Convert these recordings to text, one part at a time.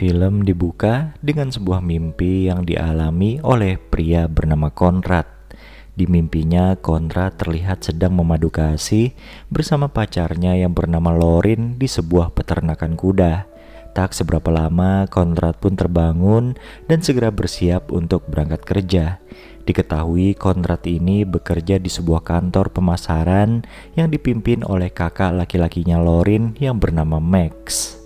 Film dibuka dengan sebuah mimpi yang dialami oleh pria bernama Conrad. Di mimpinya, Conrad terlihat sedang memadu kasih bersama pacarnya yang bernama Lorin di sebuah peternakan kuda. Tak seberapa lama, Conrad pun terbangun dan segera bersiap untuk berangkat kerja. Diketahui Conrad ini bekerja di sebuah kantor pemasaran yang dipimpin oleh kakak laki-lakinya Lorin yang bernama Max.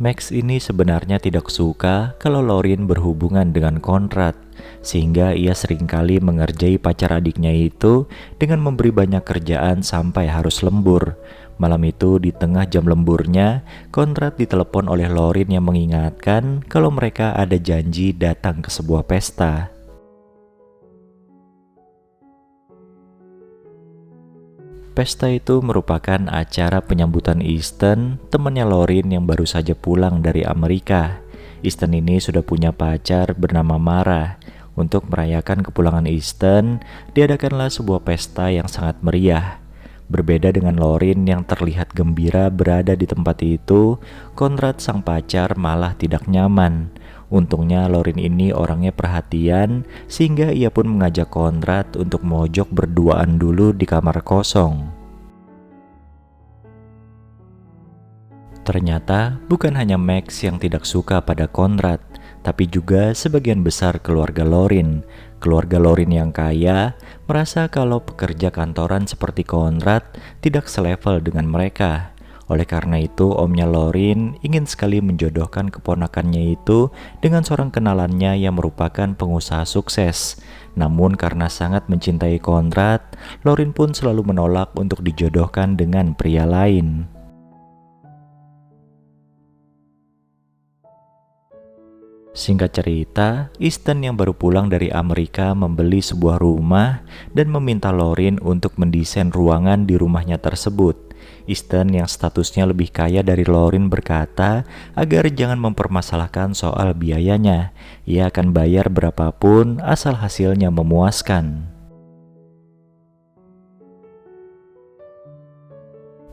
Max ini sebenarnya tidak suka kalau Lorin berhubungan dengan Conrad, sehingga ia seringkali mengerjai pacar adiknya itu dengan memberi banyak kerjaan sampai harus lembur. Malam itu di tengah jam lemburnya, Conrad ditelepon oleh Lorin yang mengingatkan kalau mereka ada janji datang ke sebuah pesta. Pesta itu merupakan acara penyambutan Easton, temannya Lorin yang baru saja pulang dari Amerika. Easton ini sudah punya pacar bernama Mara. Untuk merayakan kepulangan Easton, diadakanlah sebuah pesta yang sangat meriah. Berbeda dengan Lorin yang terlihat gembira berada di tempat itu, Conrad sang pacar malah tidak nyaman. Untungnya Lorin ini orangnya perhatian, sehingga ia pun mengajak Conrad untuk mojok berduaan dulu di kamar kosong. Ternyata bukan hanya Max yang tidak suka pada Conrad, tapi juga sebagian besar keluarga Lorin. Keluarga Lorin yang kaya merasa kalau pekerja kantoran seperti Conrad tidak selevel dengan mereka. Oleh karena itu, omnya Lorin ingin sekali menjodohkan keponakannya itu dengan seorang kenalannya yang merupakan pengusaha sukses. Namun karena sangat mencintai Conrad, Lorin pun selalu menolak untuk dijodohkan dengan pria lain. Singkat cerita, Easton yang baru pulang dari Amerika membeli sebuah rumah dan meminta Lorin untuk mendesain ruangan di rumahnya tersebut. Easton yang statusnya lebih kaya dari Lorin berkata agar jangan mempermasalahkan soal biayanya. Ia akan bayar berapapun asal hasilnya memuaskan.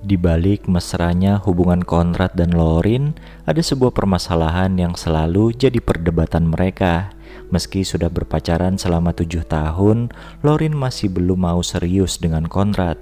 Di balik mesranya hubungan Conrad dan Lorin, ada sebuah permasalahan yang selalu jadi perdebatan mereka. Meski sudah berpacaran selama 7 tahun, Lorin masih belum mau serius dengan Conrad.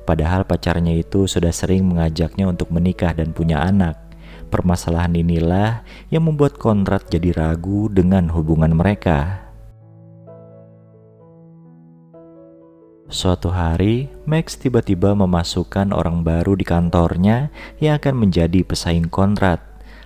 Padahal pacarnya itu sudah sering mengajaknya untuk menikah dan punya anak. Permasalahan inilah yang membuat Conrad jadi ragu dengan hubungan mereka. Suatu hari, Max tiba-tiba memasukkan orang baru di kantornya yang akan menjadi pesaing Conrad.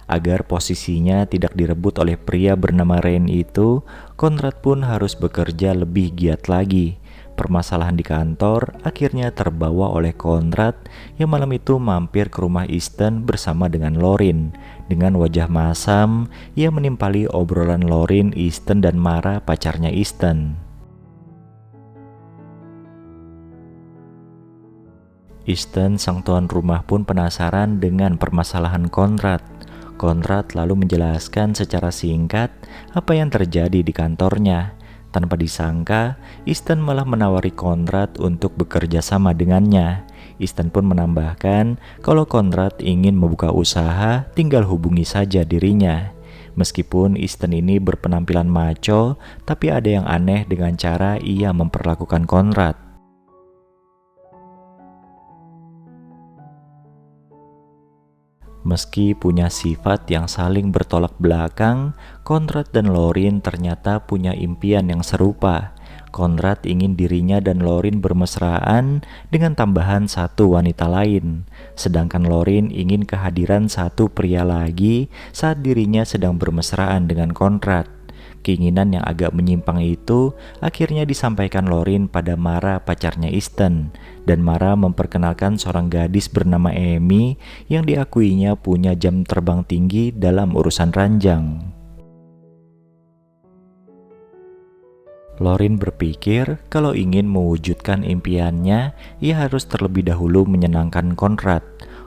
Agar posisinya tidak direbut oleh pria bernama Rain itu, Conrad pun harus bekerja lebih giat lagi. Permasalahan di kantor akhirnya terbawa oleh Conrad yang malam itu mampir ke rumah Easton bersama dengan Lorin. Dengan wajah masam, ia menimpali obrolan Lorin, Easton, dan Mara pacarnya Easton. Easton, sang tuan rumah, pun penasaran dengan permasalahan Conrad. Conrad lalu menjelaskan secara singkat apa yang terjadi di kantornya. Tanpa disangka, Easton malah menawari Conrad untuk bekerja sama dengannya. Easton pun menambahkan kalau Conrad ingin membuka usaha, tinggal hubungi saja dirinya. Meskipun Easton ini berpenampilan macho, tapi ada yang aneh dengan cara ia memperlakukan Conrad. Meski punya sifat yang saling bertolak belakang, Conrad dan Lorin ternyata punya impian yang serupa. Conrad ingin dirinya dan Lorin bermesraan dengan tambahan satu wanita lain. Sedangkan Lorin ingin kehadiran satu pria lagi saat dirinya sedang bermesraan dengan Conrad. Keinginan yang agak menyimpang itu akhirnya disampaikan Lorin pada Mara, pacarnya Easton, dan Mara memperkenalkan seorang gadis bernama Amy yang diakuinya punya jam terbang tinggi dalam urusan ranjang. Lorin berpikir kalau ingin mewujudkan impiannya, ia harus terlebih dahulu menyenangkan Conrad.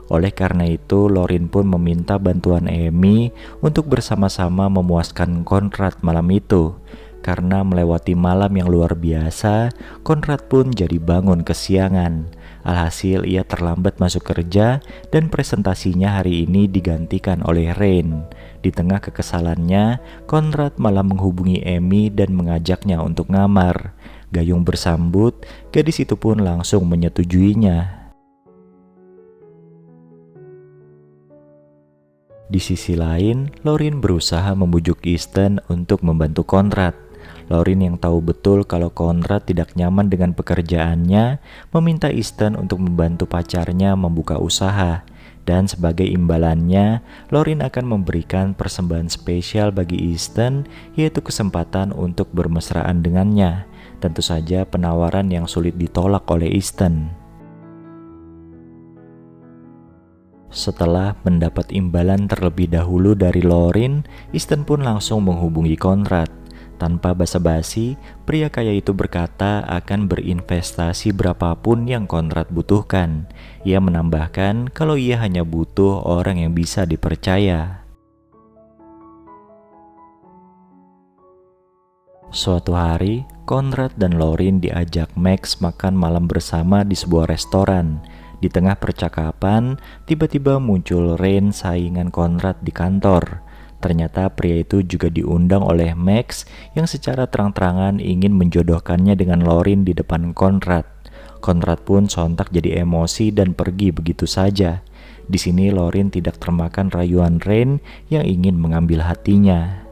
Oleh karena itu, Lorin pun meminta bantuan Amy untuk bersama-sama memuaskan Conrad malam itu. Karena melewati malam yang luar biasa, Conrad pun jadi bangun kesiangan. Alhasil ia terlambat masuk kerja dan presentasinya hari ini digantikan oleh Rain. Di tengah kekesalannya, Conrad malah menghubungi Amy dan mengajaknya untuk ngamar. Gayung bersambut, gadis itu pun langsung menyetujuinya. Di sisi lain, Lauren berusaha membujuk Easton untuk membantu Conrad. Lauren yang tahu betul kalau Conrad tidak nyaman dengan pekerjaannya, meminta Easton untuk membantu pacarnya membuka usaha. Dan sebagai imbalannya, Lauren akan memberikan persembahan spesial bagi Easton, yaitu kesempatan untuk bermesraan dengannya. Tentu saja penawaran yang sulit ditolak oleh Easton. Setelah mendapat imbalan terlebih dahulu dari Lauren, Easton pun langsung menghubungi Conrad. Tanpa basa-basi, pria kaya itu berkata akan berinvestasi berapapun yang Conrad butuhkan. Ia menambahkan kalau ia hanya butuh orang yang bisa dipercaya. Suatu hari, Conrad dan Lauren diajak Max makan malam bersama di sebuah restoran. Di tengah percakapan, tiba-tiba muncul Rain, saingan Conrad di kantor. Ternyata pria itu juga diundang oleh Max yang secara terang-terangan ingin menjodohkannya dengan Lauren di depan Conrad. Conrad pun sontak jadi emosi dan pergi begitu saja. Di sini Lauren tidak termakan rayuan Rain yang ingin mengambil hatinya.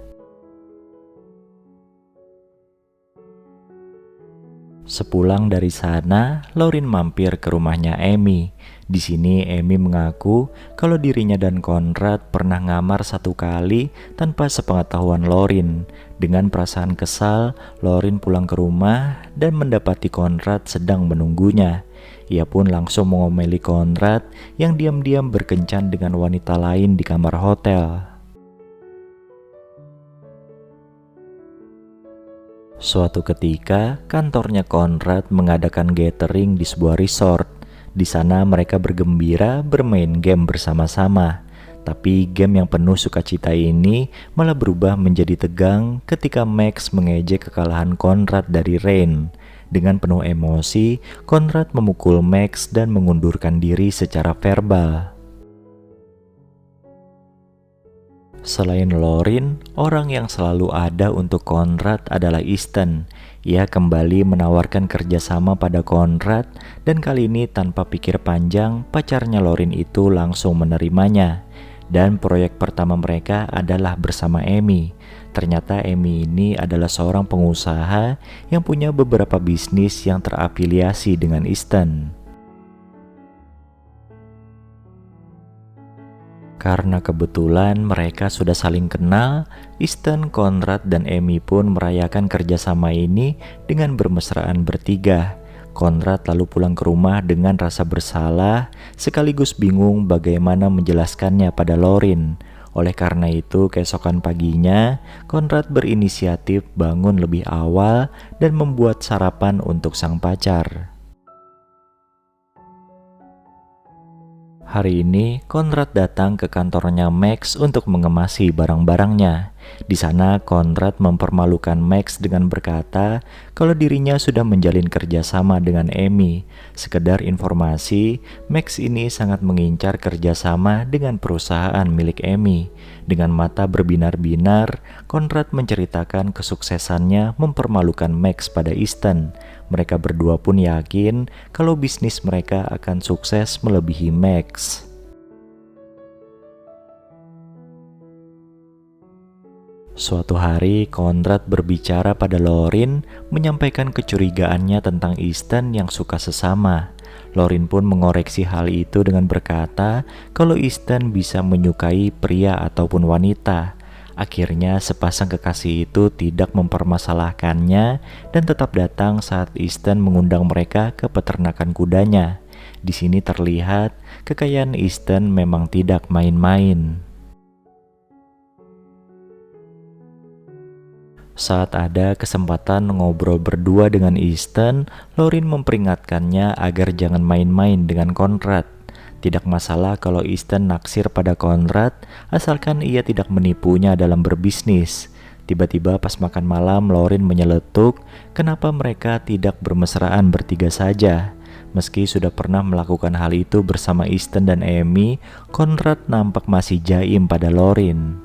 Sepulang dari sana, Lauren mampir ke rumahnya Amy. Di sini Amy mengaku kalau dirinya dan Conrad pernah ngamar 1 kali tanpa sepengetahuan Lauren. Dengan perasaan kesal, Lauren pulang ke rumah dan mendapati Conrad sedang menunggunya. Ia pun langsung mengomeli Conrad yang diam-diam berkencan dengan wanita lain di kamar hotel. Suatu ketika, kantornya Conrad mengadakan gathering di sebuah resort. Di sana mereka bergembira bermain game bersama-sama. Tapi game yang penuh sukacita ini malah berubah menjadi tegang ketika Max mengejek kekalahan Conrad dari Rain. Dengan penuh emosi, Conrad memukul Max dan mengundurkan diri secara verbal. Selain Lauren, orang yang selalu ada untuk Conrad adalah Easton. Ia kembali menawarkan kerjasama pada Conrad dan kali ini tanpa pikir panjang, pacarnya Lauren itu langsung menerimanya. Dan proyek pertama mereka adalah bersama Amy. Ternyata Amy ini adalah seorang pengusaha yang punya beberapa bisnis yang terafiliasi dengan Easton. Karena kebetulan mereka sudah saling kenal, Easton, Conrad, dan Amy pun merayakan kerjasama ini dengan bermesraan bertiga. Conrad lalu pulang ke rumah dengan rasa bersalah, sekaligus bingung bagaimana menjelaskannya pada Lauren. Oleh karena itu, keesokan paginya, Conrad berinisiatif bangun lebih awal dan membuat sarapan untuk sang pacar. Hari ini, Conrad datang ke kantornya Max untuk mengemasi barang-barangnya. Di sana, Conrad mempermalukan Max dengan berkata kalau dirinya sudah menjalin kerjasama dengan Amy. Sekedar informasi, Max ini sangat mengincar kerjasama dengan perusahaan milik Amy. Dengan mata berbinar-binar, Conrad menceritakan kesuksesannya mempermalukan Max pada Easton. Mereka berdua pun yakin kalau bisnis mereka akan sukses melebihi Max. Suatu hari, Conrad berbicara pada Lauren, menyampaikan kecurigaannya tentang Easton yang suka sesama. Lauren pun mengoreksi hal itu dengan berkata kalau Easton bisa menyukai pria ataupun wanita. Akhirnya sepasang kekasih itu tidak mempermasalahkannya dan tetap datang saat Easton mengundang mereka ke peternakan kudanya. Di sini terlihat kekayaan Easton memang tidak main-main. Saat ada kesempatan ngobrol berdua dengan Easton, Lauren memperingatkannya agar jangan main-main dengan Conrad. Tidak masalah kalau Easton naksir pada Conrad, asalkan ia tidak menipunya dalam berbisnis. Tiba-tiba pas makan malam, Lauren menyeletuk kenapa mereka tidak bermesraan bertiga saja. Meski sudah pernah melakukan hal itu bersama Easton dan Amy, Conrad nampak masih jaim pada Lauren.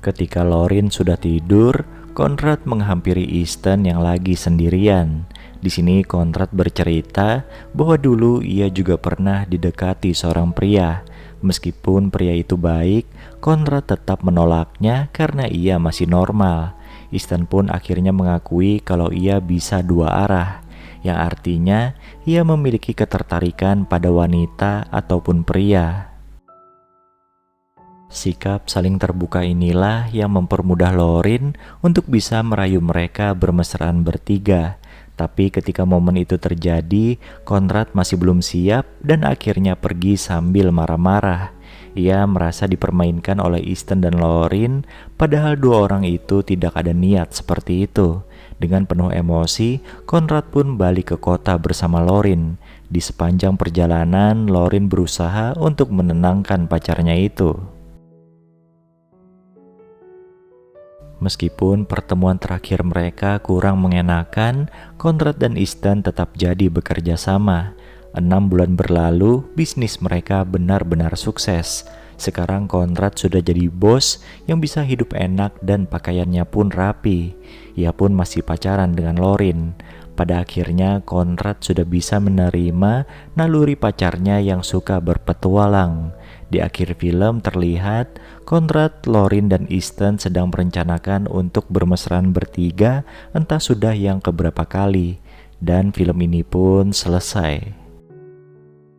Ketika Lauren sudah tidur, Conrad menghampiri Easton yang lagi sendirian. Di sini Conrad bercerita bahwa dulu ia juga pernah didekati seorang pria. Meskipun pria itu baik, Conrad tetap menolaknya karena ia masih normal. Easton pun akhirnya mengakui kalau ia bisa dua arah, yang artinya ia memiliki ketertarikan pada wanita ataupun pria. Sikap saling terbuka inilah yang mempermudah Lauren untuk bisa merayu mereka bermesraan bertiga. Tapi ketika momen itu terjadi, Conrad masih belum siap dan akhirnya pergi sambil marah-marah. Ia merasa dipermainkan oleh Easton dan Lauren, padahal dua orang itu tidak ada niat seperti itu. Dengan penuh emosi, Conrad pun balik ke kota bersama Lauren. Di sepanjang perjalanan, Lauren berusaha untuk menenangkan pacarnya itu. Meskipun pertemuan terakhir mereka kurang mengenakan, Conrad dan Easton tetap jadi bekerja sama. 6 bulan berlalu, bisnis mereka benar-benar sukses. Sekarang Conrad sudah jadi bos yang bisa hidup enak dan pakaiannya pun rapi. Ia pun masih pacaran dengan Lauren. Pada akhirnya Conrad sudah bisa menerima naluri pacarnya yang suka berpetualang. Di akhir film terlihat Conrad, Lauren, dan Easton sedang merencanakan untuk bermesraan bertiga, entah sudah yang keberapa kali. Dan film ini pun selesai.